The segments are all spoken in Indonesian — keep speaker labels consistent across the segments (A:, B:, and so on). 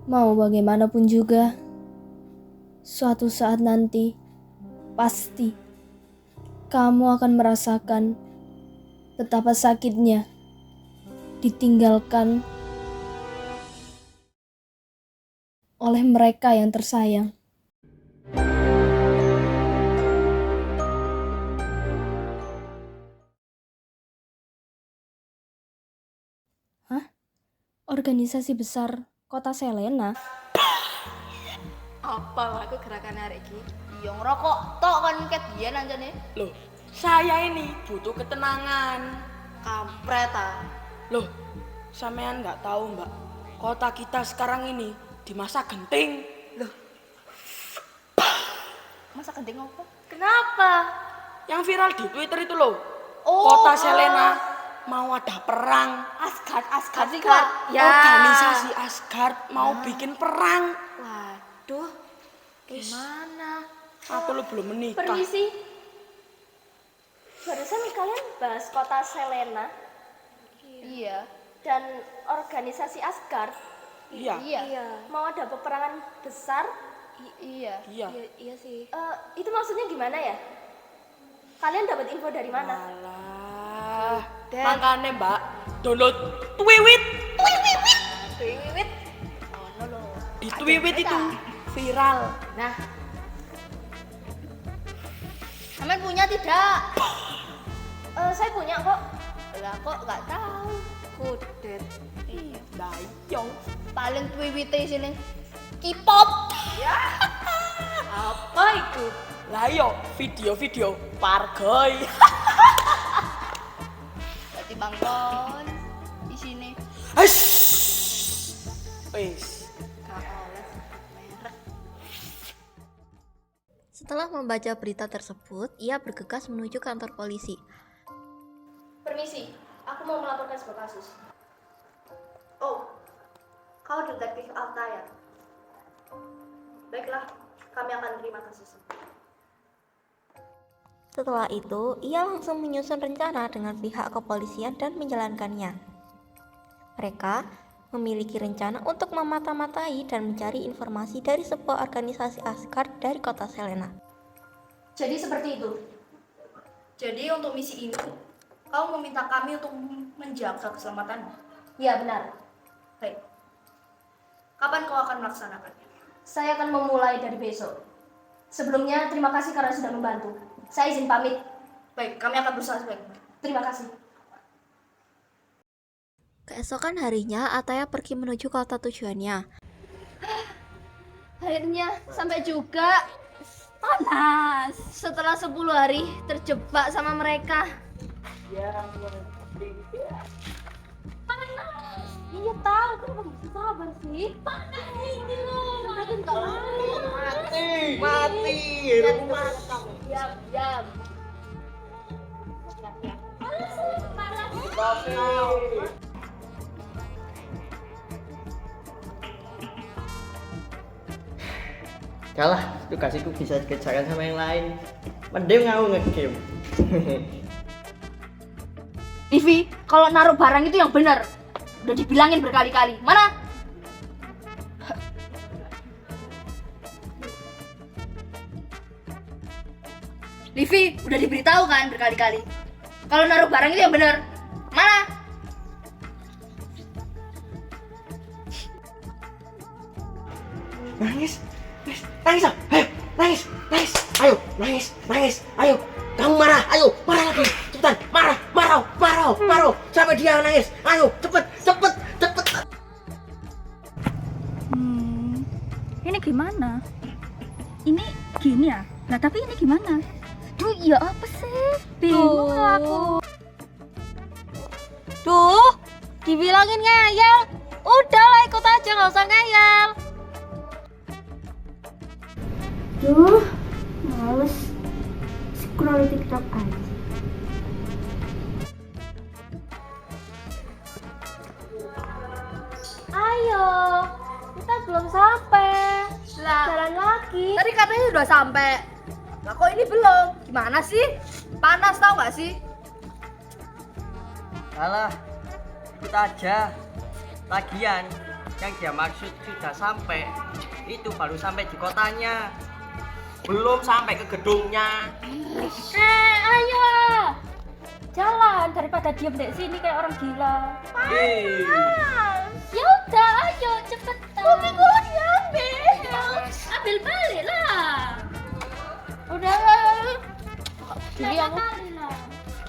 A: Mau bagaimanapun juga, suatu saat nanti, pasti kamu akan merasakan betapa sakitnya ditinggalkan oleh mereka yang tersayang. Hah? Organisasi besar Kota Selena?
B: Apa aku gerakan hari ini? Yang ngerokok tok kan ket biyen anjane.
C: Loh, saya ini butuh ketenangan.
B: Kampret ah.
C: Loh, sampean nggak tahu mbak, kota kita sekarang ini di masa genting.
B: Loh. Masa genting apa? Kenapa?
C: Yang viral di Twitter itu loh.
B: Oh,
C: Kota Selena mau ada perang.
B: Asgard sih Kak. Ya.
C: Organisasi Asgard mau bikin perang.
B: Waduh. Gimana?
C: Apa lu belum menikah?
A: Permisi. Barusan kalian bahas Kota Selena
B: Iya.
A: dan organisasi Asgard.
C: Iya.
A: Mau ada peperangan besar.
B: Iya.
C: Iya.
B: Sih.
A: Itu maksudnya gimana ya? Kalian dapat info dari mana?
C: Alah, makanya mbak, download Twiwit.
B: Wiwit. Oh no.
C: Di Twiwit itu viral.
B: Nah. Sampean punya tidak?
A: Saya punya kok.
B: Lah kok nggak tahu. Kudet.
C: Iya, bayong.
B: Paling Twiwite sini. K-pop. Ya. Apa itu?
C: Lah yo, video-video pargoy.
B: Berarti bangkon di sini.
C: Hush. Wes.
D: Setelah membaca berita tersebut, ia bergegas menuju kantor polisi.
A: Permisi, aku mau melaporkan sebuah kasus. Oh, kau detektif Altaya. Baiklah, kami akan terima kasusnya.
D: Setelah itu, ia langsung menyusun rencana dengan pihak kepolisian dan menjalankannya. Mereka memiliki rencana untuk memata-matai dan mencari informasi dari sebuah organisasi Asgard dari kota Selena.
A: Jadi seperti itu.
B: Jadi untuk misi ini, kau meminta kami untuk menjaga keselamatanmu.
A: Ya benar.
B: Baik. Kapan kau akan melaksanakannya?
A: Saya akan memulai dari besok. Sebelumnya, terima kasih karena sudah membantu. Saya izin pamit.
B: Baik, kami akan berusaha sebaiknya.
A: Terima kasih.
D: Keesokan harinya, Ataya pergi menuju kota tujuannya.
A: Akhirnya sampai juga. Panas. Setelah 10 hari terjebak sama mereka. Panas. Iya tahu, kenapa bisa sabar sih? Panas ini loh.
C: Mati.
A: Diam.
E: Kalah, tukasiku bisa kejaran sama yang lain. Mending aku nge-game.
A: Livi, kalau naruh barang itu yang benar. Udah dibilangin berkali-kali. Mana? Livi, udah diberitahu kan berkali-kali. Kalau naruh barang itu yang benar. Mana?
E: Nangis, ah. Ayo, nangis. Ayo, kamu marah lagi. Cepetan, marah. Sampai dia nangis. Ayo, cepet.
F: Ini gimana? Ini gini ya? Nah tapi ini gimana? Duh, ya apa sih? Bingung aku. Duh, dibilangin ngeyel. Udahlah ikut aja, nggak usah ngeyel. Duh, males scroll TikTok aja.
A: Ayo, kita belum sampai. Jalan lagi.
B: Tadi katanya sudah sampai. Lah kok ini belum? Gimana sih? Panas tau gak sih?
E: Kalah, ikut aja. Lagian, Yang dia maksud sudah sampai, itu baru sampai di kotanya. Belum sampai ke gedungnya.
F: Ayo. Jalan daripada diem di sini kayak orang gila. Ya udah, ayo cepetan. Bumi gua diambil. Ambil balik lah. Udah. Jadi aku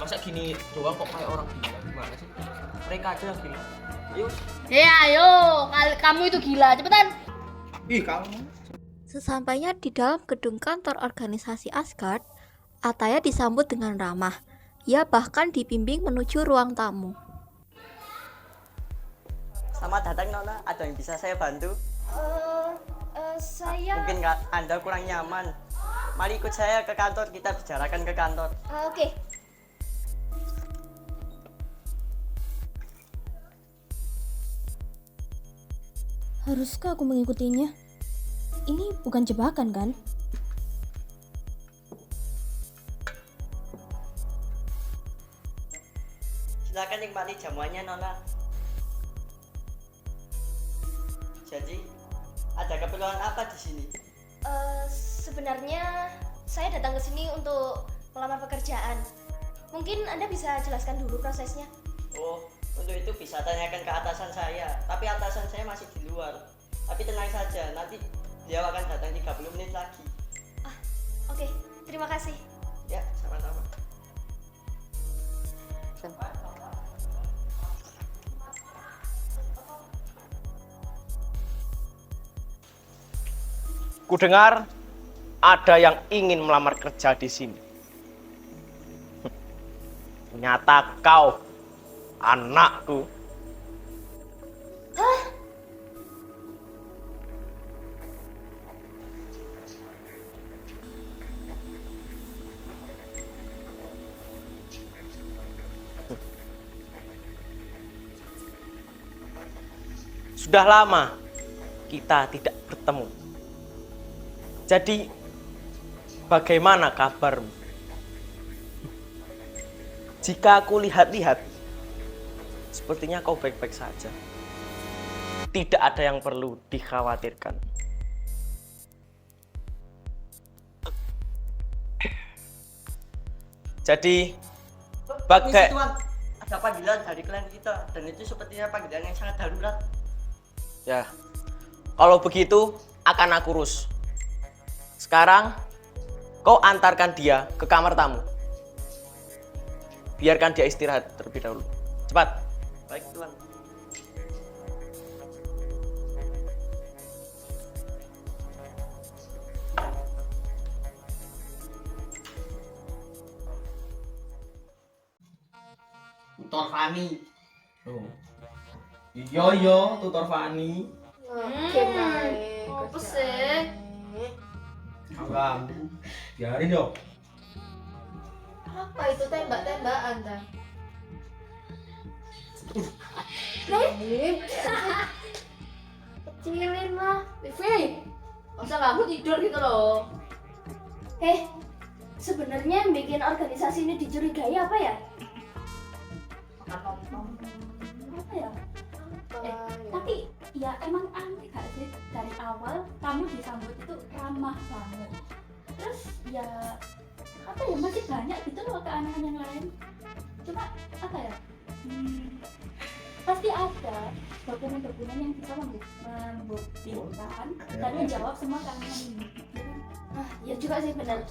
E: Masa gini doang kok kayak orang gila, gimana sih? Mereka aja yang gila. Ayo.
A: Ayo, kamu itu gila, cepetan.
E: Ih, kamu.
D: Sesampainya di dalam gedung kantor organisasi Asgard, Ataya disambut dengan ramah. Ia bahkan dibimbing menuju ruang tamu.
E: Selamat datang Nona, ada yang bisa saya bantu?
A: Saya
E: Mungkin Anda kurang nyaman. Mari ikut saya ke kantor, kita bicarakan ke kantor.
A: oke.
G: Haruskah aku mengikutinya? Ini bukan jebakan kan?
E: Silakan nikmati jamuannya Nona. Jadi, ada keperluan apa di sini?
B: Sebenarnya saya datang ke sini untuk melamar pekerjaan. Mungkin Anda bisa jelaskan dulu prosesnya.
E: Oh, untuk itu bisa tanyakan ke atasan saya. Tapi atasan saya masih di luar. Tapi tenang saja, nanti dia akan datang 30 menit lagi.
B: Oke, terima kasih.
E: Ya, sama-sama.
H: Kudengar ada yang ingin melamar kerja di sini. Ternyata kau, anakku. Sudah lama kita tidak bertemu. Jadi, bagaimana kabarmu? Jika aku lihat-lihat, sepertinya kau baik-baik saja. Tidak ada yang perlu dikhawatirkan. Jadi,
E: Permisi Tuan, ada panggilan dari klien kita dan itu sepertinya panggilan yang sangat darurat.
H: ya, kalau begitu akan aku urus. Sekarang, kau antarkan dia ke kamar tamu. Biarkan dia istirahat terlebih dahulu. Cepat.
E: Baik Tuan.
I: Tutor Fani. Oh. Iya, Tutor Fani.
A: Apa sih?
I: Kamu biarin yo.
A: Apa itu tembak-tembakan ta? Kecilin lah, Vivi. Masa kamu tidur gitu loh?
B: Sebenarnya yang bikin organisasi ini dicurigai apa ya?
F: apa ya? Tapi ya emang aneh gak sih, dari awal kamu disambut itu ramah banget. Terus ya apa ya, masih banyak gitu loh keanehan yang lain. Cuma apa ya? Pasti ada dokumen-dokumen yang bisa membuktikan dan menjawab semua keanehan ini.
B: Ya juga sih benar.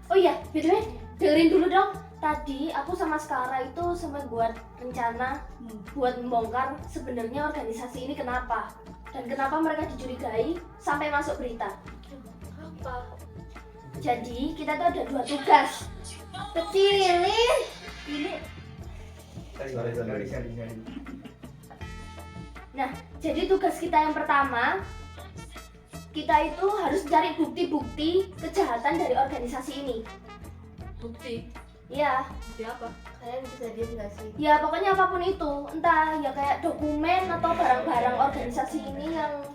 B: Oh iya, BTW dengerin dulu dong. Tadi aku sama Skara itu sempat buat rencana buat membongkar sebenarnya organisasi ini kenapa dan kenapa mereka dicurigai sampai masuk berita.
A: Apa?
B: Jadi kita tuh ada 2 tugas. Kecilin. Ini. Nah, jadi tugas kita yang pertama, kita itu harus cari bukti-bukti kejahatan dari organisasi ini.
A: Bukti?
B: Iya.
A: Bukti apa? Kalian bisa diem gak sih?
B: Ya pokoknya apapun itu, entah ya kayak dokumen atau barang-barang organisasi ini yang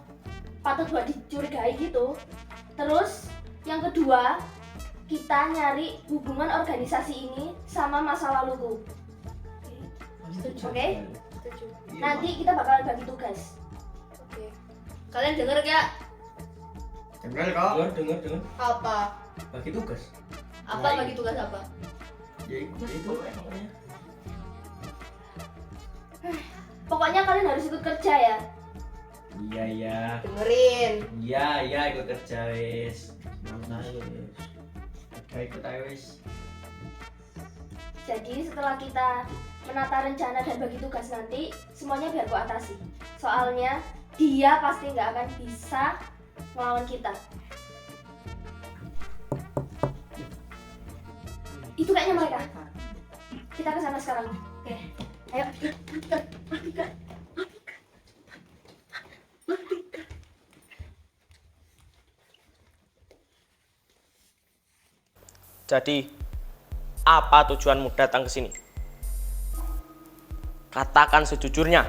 B: patut buat dicurigai gitu. Terus yang kedua, kita nyari hubungan organisasi ini sama masa laluku. Oke?
A: Setuju.
B: Nanti kita bakalan bagi tugas.
A: Oke.
B: Kalian denger gak?
E: Dengar kok.
I: Dengar.
B: Apa?
I: Bagi tugas.
B: Apa bagi tugas apa?
I: Ya itu pokoknya.
B: Pokoknya kalian harus ikut kerja ya.
I: Iya.
B: Dengerin.
I: Iya ikut kerja wis. Mana wis. Ikut aja wis.
B: Jadi setelah kita menata rencana dan bagi tugas nanti, semuanya biar gua atasi. Soalnya dia pasti nggak akan bisa melawan kita. Itu kayaknya mereka. Kita ke sana sekarang. Oke. Ayo.
H: Jadi, apa tujuanmu datang ke sini? Katakan sejujurnya.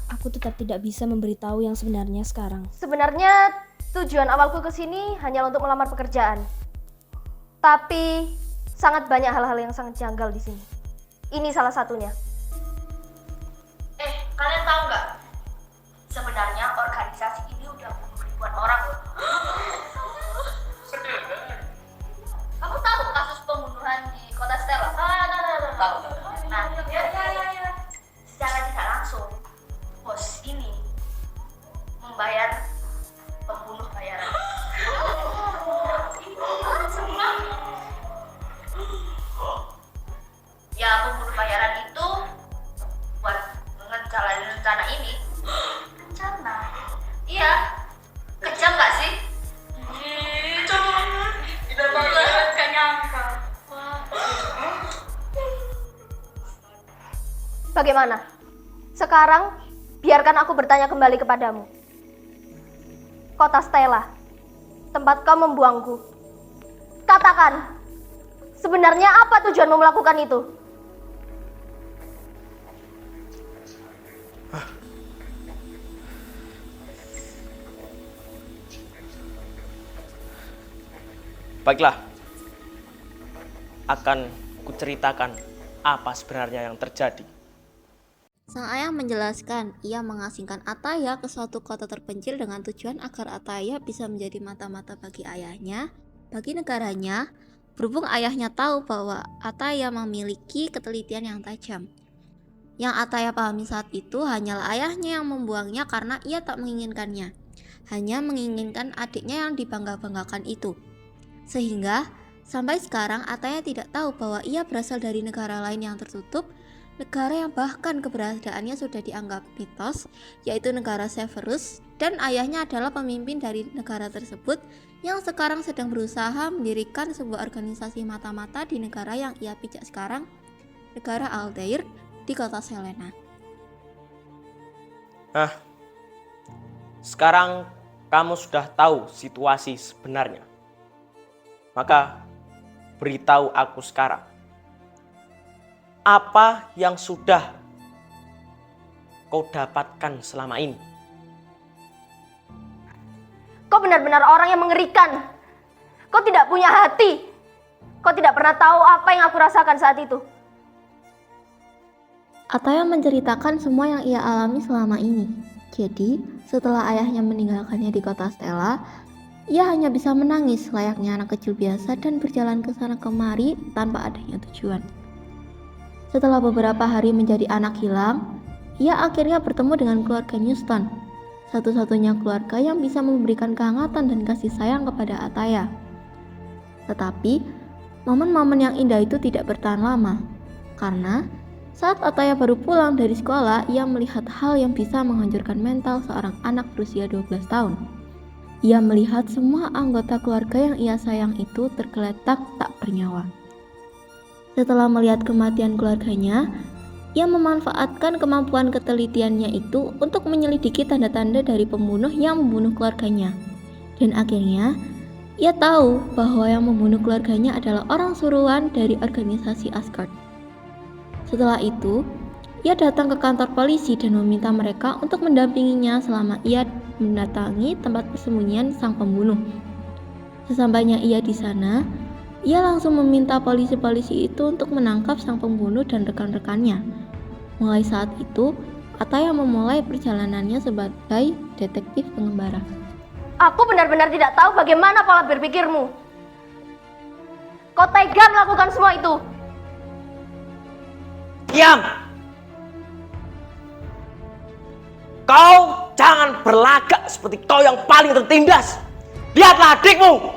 G: Aku tetap tidak bisa memberitahu yang sebenarnya sekarang.
B: Sebenarnya tujuan awalku ke sini hanya untuk melamar pekerjaan. Tapi sangat banyak hal-hal yang sangat janggal di sini. Ini salah satunya. Kalian tahu nggak? Sebenarnya organisasi ini udah bunuh ribuan orang loh. Kamu tahu kasus pembunuhan di Kota Stella? Tahu. Nah, secara tidak langsung bos ini membayar pembunuh bayaran. Ya, pembunuh bayaran itu buat ngejalanin rencana ini. Rencana? Iya. Kejam nggak sih? Kejam banget. Tidak banget, gak nyangka. Bagaimana? Sekarang biarkan aku bertanya kembali kepadamu. Kota Stella, tempat kau membuangku. Katakan, sebenarnya apa tujuanmu melakukan itu?
H: Baiklah, akan kuceritakan apa sebenarnya yang terjadi.
D: Sang ayah menjelaskan, ia mengasingkan Ataya ke suatu kota terpencil dengan tujuan agar Ataya bisa menjadi mata-mata bagi ayahnya, bagi negaranya, berhubung ayahnya tahu bahwa Ataya memiliki ketelitian yang tajam. Yang Ataya pahami saat itu hanyalah ayahnya yang membuangnya karena ia tak menginginkannya, hanya menginginkan adiknya yang dibangga-banggakan itu. Sehingga, sampai sekarang Ataya tidak tahu bahwa ia berasal dari negara lain yang tertutup, negara yang bahkan keberadaannya sudah dianggap mitos, yaitu negara Severus, dan ayahnya adalah pemimpin dari negara tersebut yang sekarang sedang berusaha mendirikan sebuah organisasi mata-mata di negara yang ia pijak sekarang, negara Altair di kota Selena.
H: Sekarang kamu sudah tahu situasi sebenarnya. Maka beritahu aku sekarang, apa yang sudah kau dapatkan selama ini?
B: Kau benar-benar orang yang mengerikan. Kau tidak punya hati. Kau tidak pernah tahu apa yang aku rasakan saat itu.
D: Ataya menceritakan semua yang ia alami selama ini. Jadi, setelah ayahnya meninggalkannya di kota Stella, ia hanya bisa menangis layaknya anak kecil biasa dan berjalan ke sana kemari tanpa adanya tujuan. Setelah beberapa hari menjadi anak hilang, ia akhirnya bertemu dengan keluarga Newston, satu-satunya keluarga yang bisa memberikan kehangatan dan kasih sayang kepada Ataya. Tetapi, momen-momen yang indah itu tidak bertahan lama, karena saat Ataya baru pulang dari sekolah, ia melihat hal yang bisa menghancurkan mental seorang anak berusia 12 tahun. Ia melihat semua anggota keluarga yang ia sayang itu tergeletak tak bernyawa. Setelah melihat kematian keluarganya, ia memanfaatkan kemampuan ketelitiannya itu untuk menyelidiki tanda-tanda dari pembunuh yang membunuh keluarganya. Dan akhirnya, ia tahu bahwa yang membunuh keluarganya adalah orang suruhan dari organisasi Asgard. Setelah itu, ia datang ke kantor polisi dan meminta mereka untuk mendampinginya selama ia mendatangi tempat persembunyian sang pembunuh. Sesampainya ia di sana, ia langsung meminta polisi-polisi itu untuk menangkap sang pembunuh dan rekan-rekannya. Mulai saat itu, Ataya memulai perjalanannya sebagai detektif pengembara.
B: Aku benar-benar tidak tahu bagaimana pola berpikirmu. Kau tega melakukan semua itu.
H: Diam! Kau jangan berlagak seperti kau yang paling tertindas. Lihatlah adikmu.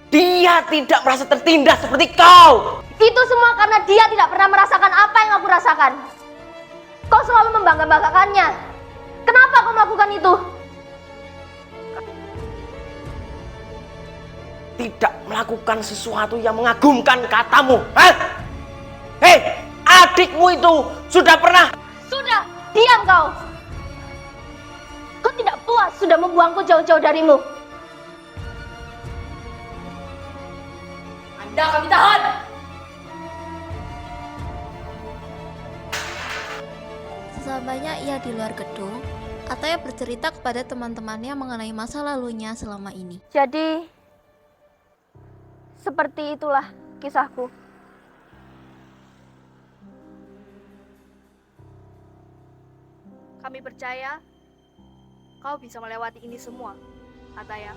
H: Dia tidak merasa tertindas seperti kau.
B: Itu semua karena dia tidak pernah merasakan apa yang aku rasakan. Kau selalu membangga-banggakannya. Kenapa kau melakukan itu?
H: Tidak melakukan sesuatu yang mengagumkan katamu. Hah? Hei, adikmu itu sudah pernah.
B: Sudah, diam kau. Kau tidak puas sudah membuangku jauh-jauh darimu.
C: Anda kami tahan.
D: Sesampainya ia di luar gedung, Ataya bercerita kepada teman-temannya mengenai masa lalunya selama ini.
B: Jadi, seperti itulah kisahku.
A: Kami percaya kau bisa melewati ini semua, Ataya.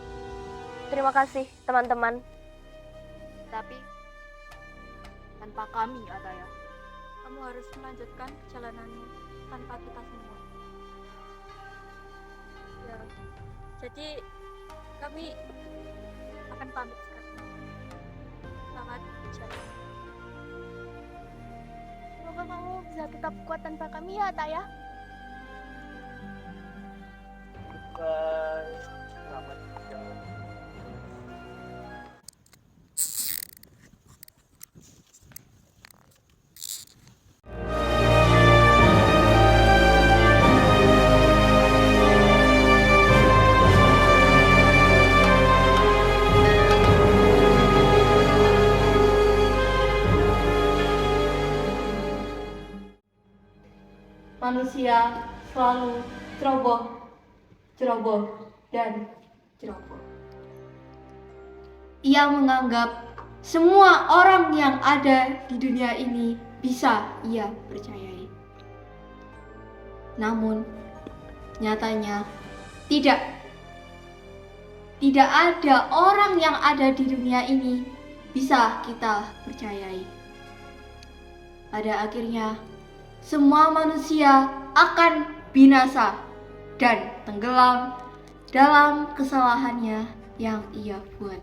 B: Terima kasih, teman-teman.
A: Tapi tanpa kami, Ataya.
F: Kamu harus melanjutkan perjalananmu tanpa kita semua. Ya, jadi kami akan pamit sekarang. Selamat berjalan.
B: Semoga kamu bisa tetap kuat tanpa kami ya, Ataya.
H: Selamat berjalan.
A: Manusia selalu ceroboh, dan ceroboh. Ia menganggap semua orang yang ada di dunia ini bisa ia percayai. Namun, nyatanya tidak. Tidak ada orang yang ada di dunia ini bisa kita percayai. Pada akhirnya, semua manusia akan binasa dan tenggelam dalam kesalahannya yang ia buat.